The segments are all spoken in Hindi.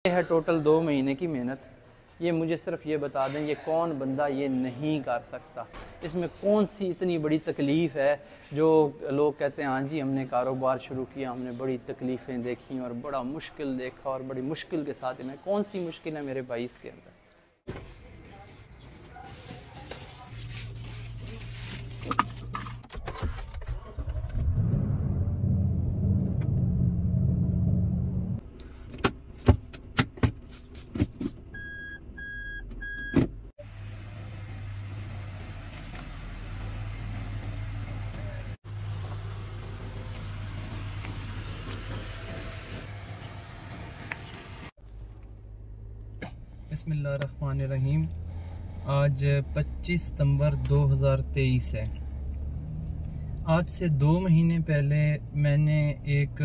ये है टोटल 2 महीने की मेहनत। ये मुझे सिर्फ ये बता दें, ये कौन बंदा ये नहीं कर सकता? इसमें कौन सी इतनी बड़ी तकलीफ़ है जो लोग कहते हैं हाँ जी हमने कारोबार शुरू किया, हमने बड़ी तकलीफ़ें देखी और बड़ा मुश्किल देखा और बड़ी मुश्किल के साथ में कौन सी मुश्किल है मेरे भाई इसके अंदर? बिस्मिल्लाहिर्रहमानिर्रहीम। आज 25 सितंबर 2023 है। आज से 2 महीने पहले मैंने एक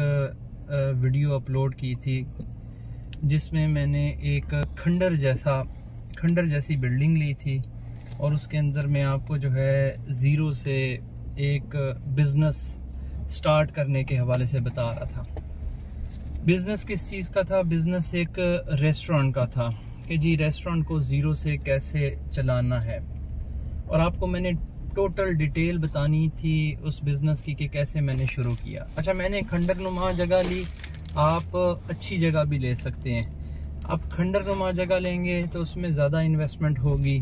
वीडियो अपलोड की थी जिसमें मैंने एक खंडर जैसी बिल्डिंग ली थी और उसके अंदर मैं आपको जो है ज़ीरो से एक बिज़नेस स्टार्ट करने के हवाले से बता रहा था। बिज़नेस किस चीज़ का था? बिज़नेस एक रेस्टोरेंट का था कि जी रेस्टोरेंट को ज़ीरो से कैसे चलाना है, और आपको मैंने टोटल डिटेल बतानी थी उस बिज़नेस की कि कैसे मैंने शुरू किया। अच्छा, मैंने खंडरनुमा जगह ली, आप अच्छी जगह भी ले सकते हैं। आप खंडरनुमा जगह लेंगे तो उसमें ज़्यादा इन्वेस्टमेंट होगी,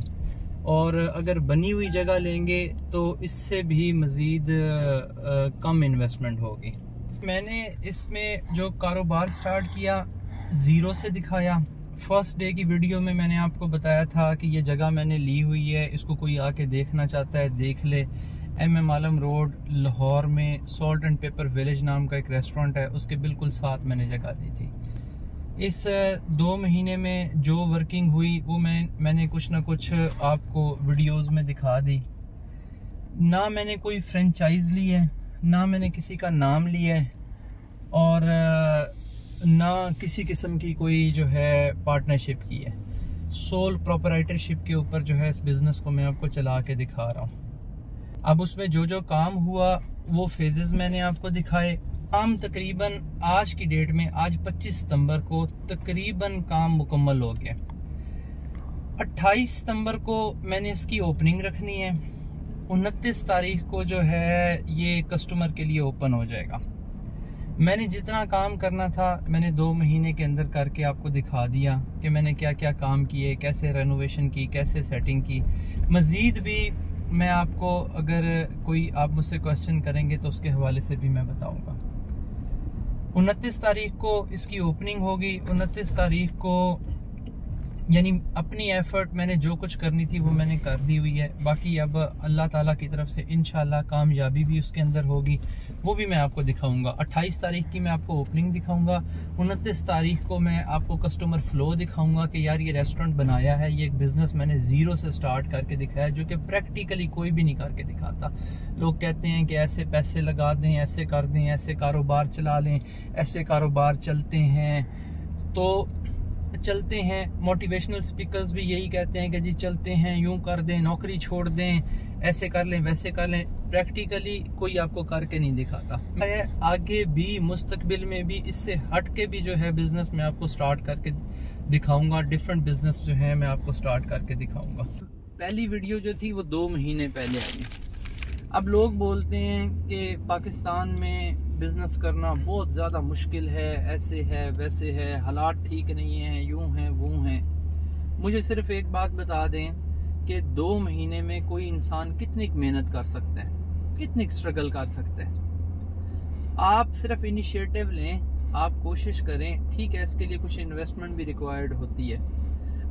और अगर बनी हुई जगह लेंगे तो इससे भी मज़ीद कम इन्वेस्टमेंट होगी। मैंने इसमें जो कारोबार स्टार्ट किया ज़ीरो से दिखाया। फर्स्ट डे की वीडियो में मैंने आपको बताया था कि ये जगह मैंने ली हुई है, इसको कोई आके देखना चाहता है देख ले। MM आलम रोड लाहौर में सॉल्ट एंड पेपर विलेज नाम का एक रेस्टोरेंट है, उसके बिल्कुल साथ मैंने जगह ली थी। इस 2 महीने में जो वर्किंग हुई वो मैंने कुछ ना कुछ आपको वीडियोस में दिखा दी। ना मैंने कोई फ्रेंचाइज ली है, ना मैंने किसी का नाम लिया है, और ना किसी किस्म की कोई जो है पार्टनरशिप की है। सोल प्रोपराइटरशिप के ऊपर जो है इस बिज़नेस को मैं आपको चला के दिखा रहा हूँ। अब उसमें जो जो काम हुआ वो फेजेस मैंने आपको दिखाए। काम तकरीबन आज की डेट में, आज 25 सितंबर को तकरीबन काम मुकम्मल हो गया। 28 सितंबर को मैंने इसकी ओपनिंग रखनी है। 29 तारीख को जो है ये कस्टमर के लिए ओपन हो जाएगा। मैंने जितना काम करना था मैंने 2 महीने के अंदर करके आपको दिखा दिया कि मैंने क्या क्या काम किए, कैसे रेनोवेशन की, कैसे सेटिंग की। मज़ीद भी मैं आपको, अगर कोई आप मुझसे क्वेश्चन करेंगे तो उसके हवाले से भी मैं बताऊंगा। 29 तारीख को इसकी ओपनिंग होगी। 29 तारीख को यानी अपनी एफर्ट मैंने जो कुछ करनी थी वो मैंने कर दी हुई है। बाकी अब अल्लाह ताला की तरफ से इंशाल्लाह कामयाबी भी उसके अंदर होगी, वो भी मैं आपको दिखाऊंगा। 28 तारीख की मैं आपको ओपनिंग दिखाऊंगा। 29 तारीख को मैं आपको कस्टमर फ्लो दिखाऊंगा कि यार ये रेस्टोरेंट बनाया है, ये एक बिज़नेस मैंने ज़ीरो से स्टार्ट करके दिखाया, जो कि प्रैक्टिकली कोई भी नहीं करके दिखाता। लोग कहते हैं कि ऐसे पैसे लगा दें, ऐसे कर दें, ऐसे कारोबार चला लें, ऐसे कारोबार चलते हैं तो चलते हैं। मोटिवेशनल स्पीकर्स भी यही कहते हैं कि जी चलते हैं, यूं कर दें, नौकरी छोड़ दें, ऐसे कर लें, वैसे कर लें। प्रैक्टिकली कोई आपको करके नहीं दिखाता। मैं आगे भी मुस्तकबिल में भी इससे हट के भी जो है बिजनेस में आपको स्टार्ट करके दिखाऊंगा। डिफरेंट बिजनेस जो है मैं आपको स्टार्ट करके दिखाऊंगा। पहली वीडियो जो थी वो 2 महीने पहले आई। अब लोग बोलते हैं कि पाकिस्तान में बिज़नेस करना बहुत ज़्यादा मुश्किल है, ऐसे है वैसे है, हालात ठीक नहीं है, यूं हैं वो हैं। मुझे सिर्फ एक बात बता दें कि 2 महीने में कोई इंसान कितनी मेहनत कर सकता है, कितनी स्ट्रगल कर सकता है। आप सिर्फ इनिशिएटिव लें, आप कोशिश करें, ठीक है इसके लिए कुछ इन्वेस्टमेंट भी रिक्वायर्ड होती है।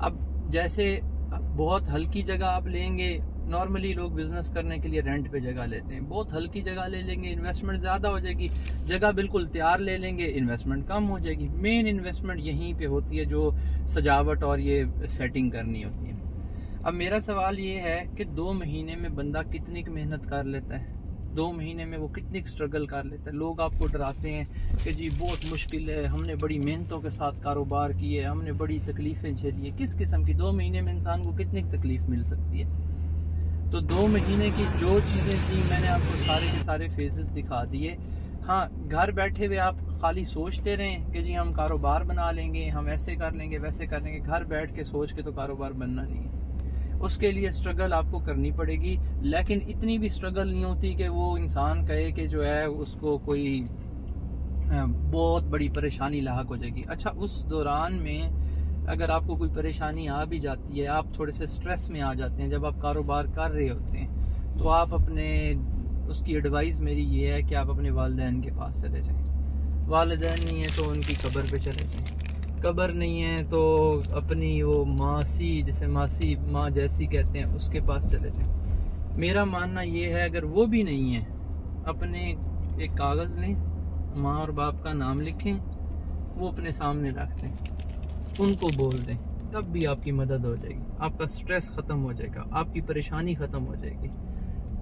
अब जैसे बहुत हल्की जगह आप लेंगे, नॉर्मली लोग बिजनेस करने के लिए रेंट पे जगह लेते हैं, बहुत हल्की जगह ले लेंगे इन्वेस्टमेंट ज़्यादा हो जाएगी। जगह बिल्कुल तैयार ले लेंगे, इन्वेस्टमेंट कम हो जाएगी। मेन इन्वेस्टमेंट यहीं पे होती है जो सजावट और ये सेटिंग करनी होती है। अब मेरा सवाल ये है कि 2 महीने में बंदा कितनी मेहनत कर लेता है, 2 महीने में वो कितनी स्ट्रगल कर लेता है। लोग आपको डराते हैं कि जी बहुत मुश्किल है, हमने बड़ी मेहनतों के साथ कारोबार किए, हमने बड़ी तकलीफ़ें झेली है। किस किस्म की 2 महीने में इंसान को कितनी तकलीफ मिल सकती है? तो 2 महीने की जो चीज़ें थी मैंने आपको सारे के सारे फेजेस दिखा दिए। हाँ, घर बैठे हुए आप खाली सोचते रहें कि जी हम कारोबार बना लेंगे, हम ऐसे कर लेंगे, वैसे कर लेंगे, घर बैठ के सोच के तो कारोबार बनना नहीं है। उसके लिए स्ट्रगल आपको करनी पड़ेगी, लेकिन इतनी भी स्ट्रगल नहीं होती कि वो इंसान कहे कि जो है उसको कोई बहुत बड़ी परेशानी लाहक हो जाएगी। अच्छा, उस दौरान में अगर आपको कोई परेशानी आ भी जाती है, आप थोड़े से स्ट्रेस में आ जाते हैं जब आप कारोबार कर रहे होते हैं, तो आप उसकी एडवाइस मेरी ये है कि आप अपने वालिदैन के पास चले जाएं। वालिदैन नहीं है तो उनकी कब्र पे चले जाएं, कब्र नहीं है तो अपनी वो मासी, जिसे मासी माँ जैसी कहते हैं, उसके पास चले जाएं। मेरा मानना ये है अगर वो भी नहीं है, अपने एक कागज़ लें, माँ और बाप का नाम लिखें, वो अपने सामने रख दें, उनको बोल दें, तब भी आपकी मदद हो जाएगी। आपका स्ट्रेस ख़त्म हो जाएगा, आपकी परेशानी ख़त्म हो जाएगी,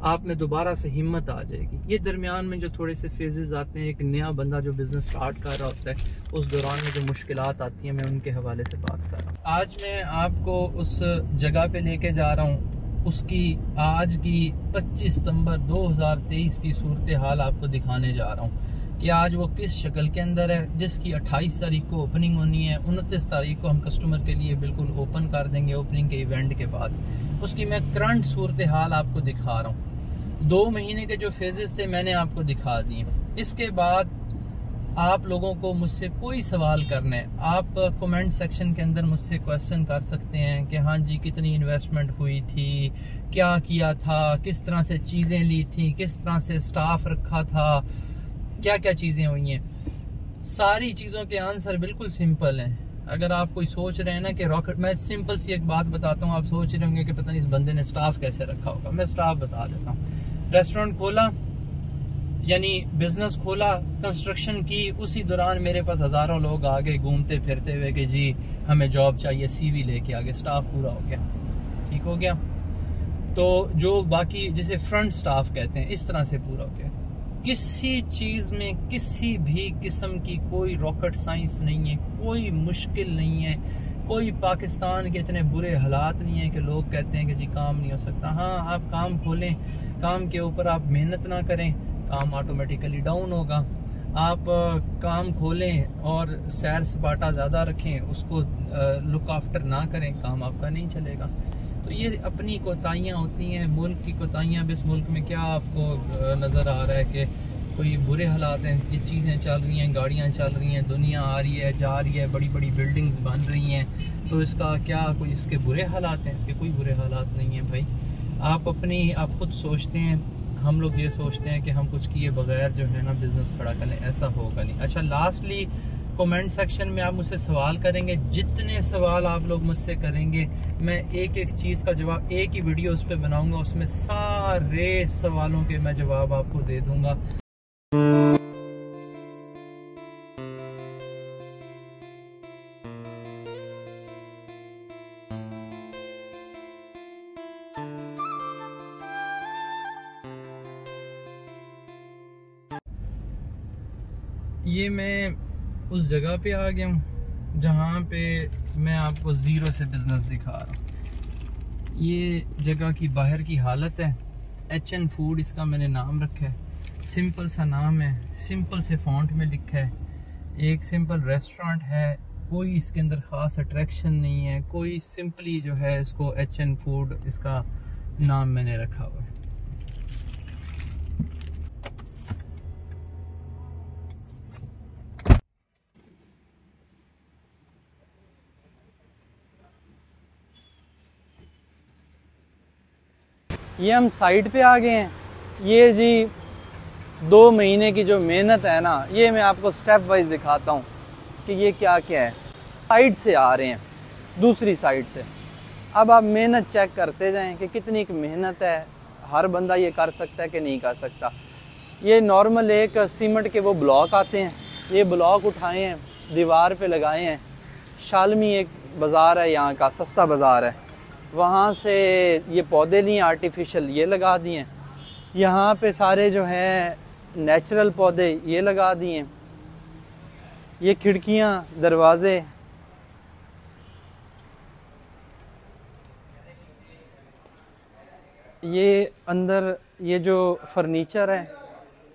आप में दोबारा से हिम्मत आ जाएगी। ये दरमियान में जो थोड़े से फेजेस आते हैं, एक नया बंदा जो बिज़नेस स्टार्ट कर रहा होता है, उस दौरान में जो मुश्किलात आती हैं, मैं उनके हवाले से बात कर रहा हूँ। आज मैं आपको उस जगह पे लेके जा रहा हूँ, उसकी आज की 25 सितंबर 2023 की सूरत हाल आपको दिखाने जा रहा हूँ कि आज वो किस शक्ल के अंदर है, जिसकी 28 तारीख को ओपनिंग होनी है। 29 तारीख को हम कस्टमर के लिए बिल्कुल ओपन कर देंगे, ओपनिंग के इवेंट के बाद। उसकी मैं करंट सूरत हाल आपको दिखा रहा हूँ। 2 महीने के जो फेजेस थे मैंने आपको दिखा दिए। इसके बाद आप लोगों को मुझसे कोई सवाल करना है, आप कमेंट सेक्शन के अंदर मुझसे क्वेश्चन कर सकते हैं कि हाँ जी कितनी इन्वेस्टमेंट हुई थी, क्या किया था, किस तरह से चीज़ें ली थी, किस तरह से स्टाफ रखा था, क्या क्या चीज़ें हुई हैं। सारी चीज़ों के आंसर बिल्कुल सिंपल हैं। अगर आप कोई सोच रहे हैं ना कि रॉकेट, मैं सिंपल सी एक बात बताता हूँ, आप सोच रहे होंगे कि पता नहीं इस बंदे ने स्टाफ कैसे रखा होगा। मैं स्टाफ बता देता हूँ। रेस्टोरेंट खोला, यानी बिजनेस खोला, कंस्ट्रक्शन की, उसी दौरान मेरे पास हज़ारों लोग आ गए घूमते फिरते हुए कि जी हमें जॉब चाहिए, CV लेके आ गए, स्टाफ पूरा हो गया, ठीक हो गया। तो जो बाकी जिसे फ्रंट स्टाफ कहते हैं, इस तरह से पूरा हो गया। किसी चीज़ में किसी भी किस्म की कोई रॉकेट साइंस नहीं है, कोई मुश्किल नहीं है, कोई पाकिस्तान के इतने बुरे हालात नहीं है कि लोग कहते हैं कि जी काम नहीं हो सकता। हाँ, आप काम खोलें, काम के ऊपर आप मेहनत ना करें, काम ऑटोमेटिकली डाउन होगा। आप काम खोलें और सैर सपाटा ज़्यादा रखें, उसको लुक आफ्टर ना करें, काम आपका नहीं चलेगा। तो ये अपनी कोताहियाँ होती हैं, मुल्क की कोताहियाँ। इस मुल्क में क्या आपको नज़र आ रहा है कि कोई बुरे हालात हैं? ये चीज़ें चल रही हैं, गाड़ियाँ चल रही हैं, दुनिया आ रही है, जा रही है, बड़ी बड़ी बिल्डिंग्स बन रही हैं, तो इसका क्या कोई इसके बुरे हालात हैं? इसके कोई बुरे हालात नहीं हैं भाई। आप खुद सोचते हैं, हम लोग ये सोचते हैं कि हम कुछ किए बगैर जो है ना बिज़नेस खड़ा कर लें, ऐसा होगा नहीं। अच्छा, लास्टली कमेंट सेक्शन में आप मुझसे सवाल करेंगे, जितने सवाल आप लोग मुझसे करेंगे मैं एक एक चीज़ का जवाब, एक ही वीडियो उस पर बनाऊंगा, उसमें सारे सवालों के मैं जवाब आपको दे दूंगा। ये मैं उस जगह पे आ गया हूँ जहाँ पे मैं आपको ज़ीरो से बिज़नेस दिखा रहा हूँ। ये जगह की बाहर की हालत है। HN फूड इसका मैंने नाम रखा है, सिंपल सा नाम है, सिंपल से फॉन्ट में लिखा है। एक सिंपल रेस्टोरेंट है, कोई इसके अंदर ख़ास अट्रैक्शन नहीं है, कोई सिंपली जो है इसको HN फूड इसका नाम मैंने रखा हुआ है। ये हम साइड पे आ गए हैं। ये जी 2 महीने की जो मेहनत है ना, ये मैं आपको स्टेप वाइज दिखाता हूँ कि ये क्या क्या है। साइड से आ रहे हैं, दूसरी साइड से। अब आप मेहनत चेक करते जाएं कि कितनी की मेहनत है, हर बंदा ये कर सकता है कि नहीं कर सकता। ये नॉर्मल एक सीमेंट के वो ब्लॉक आते हैं, ये ब्लॉक उठाए हैं, दीवार पे लगाए हैं। शालमी एक बाज़ार है यहाँ का, सस्ता बाज़ार है, वहाँ से ये पौधे लिए आर्टिफिशियल, ये लगा दिए। यहाँ पे सारे जो हैं नेचुरल पौधे ये लगा दिए। ये खिड़कियाँ, दरवाज़े, ये अंदर ये जो फर्नीचर है,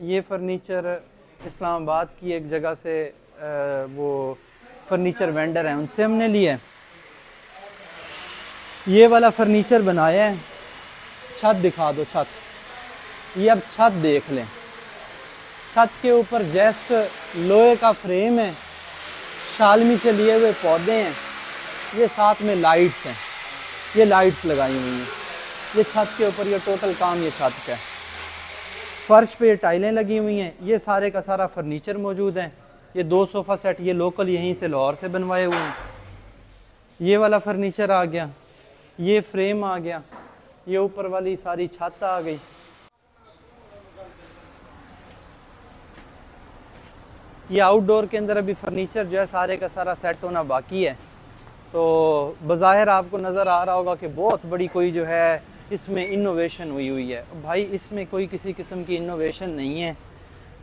ये फर्नीचर इस्लामाबाद की एक जगह से वो फर्नीचर वेंडर हैं, उनसे हमने लिया है। ये वाला फर्नीचर बनाया है। छत दिखा दो, छत, ये अब छत देख लें। छत के ऊपर जस्ट लोहे का फ्रेम है, शालमी से लिए हुए पौधे हैं, ये साथ में लाइट्स हैं, ये लाइट्स लगाई हुई हैं। ये छत के ऊपर ये टोटल काम ये छत का है। फर्श पे ये टाइलें लगी हुई हैं। ये सारे का सारा फर्नीचर मौजूद है। ये 2 सोफ़ा सेट ये लोकल यहीं से लाहौर से बनवाए हुए हैं। ये वाला फर्नीचर आ गया, ये फ्रेम आ गया, ये ऊपर वाली सारी छत आ गई। ये आउटडोर के अंदर अभी फर्नीचर जो है सारे का सारा सेट होना बाकी है। तो बज़ाहिर आपको नज़र आ रहा होगा कि बहुत बड़ी कोई जो है इसमें इनोवेशन हुई हुई है। भाई इसमें कोई किसी किस्म की इनोवेशन नहीं है।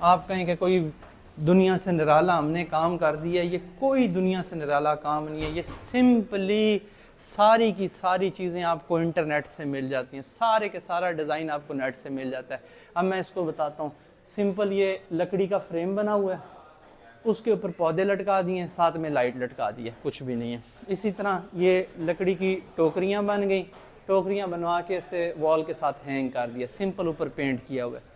आप कहें कि कोई दुनिया से निराला हमने काम कर दिया, ये कोई दुनिया से निराला काम नहीं है। ये सिंपली सारी की सारी चीज़ें आपको इंटरनेट से मिल जाती हैं, सारे के सारा डिज़ाइन आपको नेट से मिल जाता है। अब मैं इसको बताता हूँ। सिंपल ये लकड़ी का फ्रेम बना हुआ है, उसके ऊपर पौधे लटका दिए हैं, साथ में लाइट लटका दी है, कुछ भी नहीं है। इसी तरह ये लकड़ी की टोकरियाँ बन गई, टोकरियाँ बनवा के इसे वॉल के साथ हैंग कर दिया, सिंपल ऊपर पेंट किया हुआ है।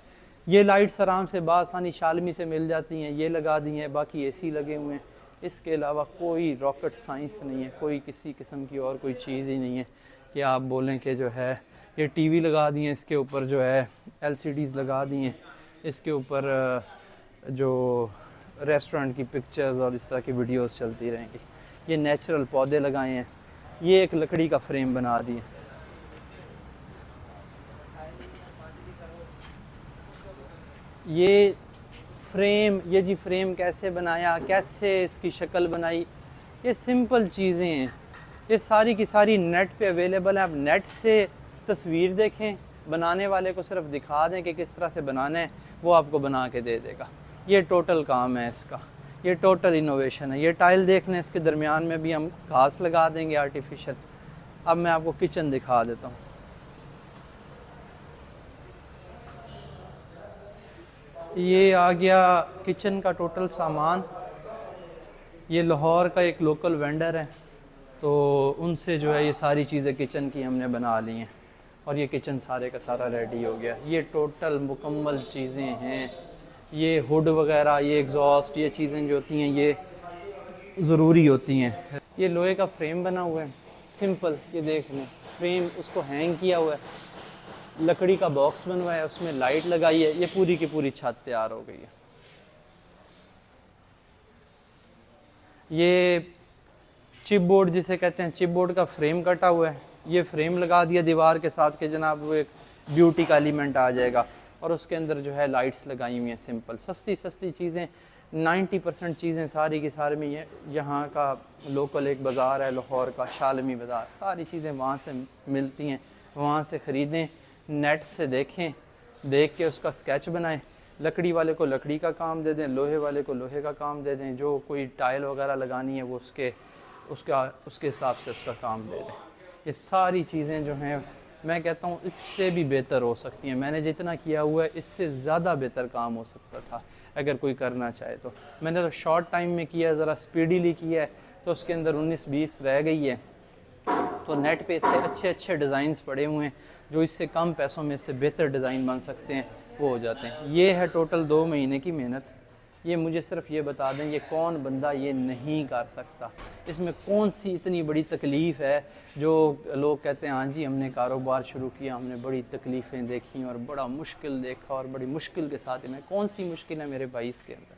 ये लाइट्स आराम से बासानी शालमी से मिल जाती हैं, ये लगा दी हैं, बाकी एसी लगे हुए हैं। इसके अलावा कोई रॉकेट साइंस नहीं है, कोई किसी किस्म की और कोई चीज़ ही नहीं है कि आप बोलें कि जो है ये टीवी लगा दिए, इसके ऊपर जो है LCDs लगा दी हैं, इसके ऊपर जो रेस्टोरेंट की पिक्चर्स और इस तरह की वीडियोस चलती रहेंगी। ये नेचुरल पौधे लगाए हैं, ये एक लकड़ी का फ्रेम बना दिए। ये फ्रेम, ये जी फ्रेम कैसे बनाया, कैसे इसकी शक्ल बनाई, ये सिंपल चीज़ें हैं। ये सारी की सारी नेट पे अवेलेबल है। आप नेट से तस्वीर देखें, बनाने वाले को सिर्फ दिखा दें कि किस तरह से बनाना है, वो आपको बना के दे देगा। ये टोटल काम है इसका, ये टोटल इनोवेशन है। ये टाइल देख लें, इसके दरमियान में भी हम घास लगा देंगे आर्टिफिशियल। अब मैं आपको किचन दिखा देता हूँ। ये आ गया किचन का टोटल सामान। ये लाहौर का एक लोकल वेंडर है, तो उनसे जो है ये सारी चीज़ें किचन की हमने बना ली हैं और ये किचन सारे का सारा रेडी हो गया। ये टोटल मुकम्मल चीज़ें हैं। ये हुड वगैरह, ये एग्जॉस्ट, ये चीज़ें जो होती हैं ये ज़रूरी होती हैं। ये लोहे का फ्रेम बना हुआ है, सिंपल, ये देख लें फ्रेम, उसको हैंग किया हुआ है। लकड़ी का बॉक्स बनवाया है, उसमें लाइट लगाई है, ये पूरी की पूरी छत तैयार हो गई है। ये चिप बोर्ड जिसे कहते हैं, चिप बोर्ड का फ्रेम कटा हुआ है, ये फ्रेम लगा दिया दीवार के साथ के जनाब वो एक ब्यूटी का एलिमेंट आ जाएगा। और उसके अंदर जो है लाइट्स लगाई हुई हैं, सिंपल सस्ती सस्ती चीज़ें। 90% चीज़ें सारी की सारी में ये यहाँ का लोकल एक बाज़ार है लाहौर का, शालमी बाज़ार, सारी चीज़ें वहाँ से मिलती हैं, वहाँ से ख़रीदें, नेट से देखें, देख के उसका स्केच बनाएं। लकड़ी वाले को लकड़ी का काम दे दें, लोहे वाले को लोहे का काम दे दें, जो कोई टाइल वगैरह लगानी है वो उसके हिसाब से उसका काम दे दें। ये सारी चीज़ें जो हैं मैं कहता हूँ इससे भी बेहतर हो सकती हैं। मैंने जितना किया हुआ है इससे ज़्यादा बेहतर काम हो सकता था अगर कोई करना चाहे तो। मैंने तो शॉर्ट टाइम में किया है, ज़रा स्पीडीली किया है, तो उसके अंदर 19-20 रह गई है। तो नेट पे इससे अच्छे अच्छे डिज़ाइंस पड़े हुए हैं, जो इससे कम पैसों में इससे बेहतर डिज़ाइन बन सकते हैं, वो हो जाते हैं। ये है टोटल 2 महीने की मेहनत। ये मुझे सिर्फ ये बता दें, ये कौन बंदा ये नहीं कर सकता? इसमें कौन सी इतनी बड़ी तकलीफ़ है जो लोग कहते हैं हाँ जी हमने कारोबार शुरू किया, हमने बड़ी तकलीफ़ें देखी और बड़ा मुश्किल देखा और बड़ी मुश्किल के साथ में, कौन सी मुश्किल है मेरे भाई इसके अंदर?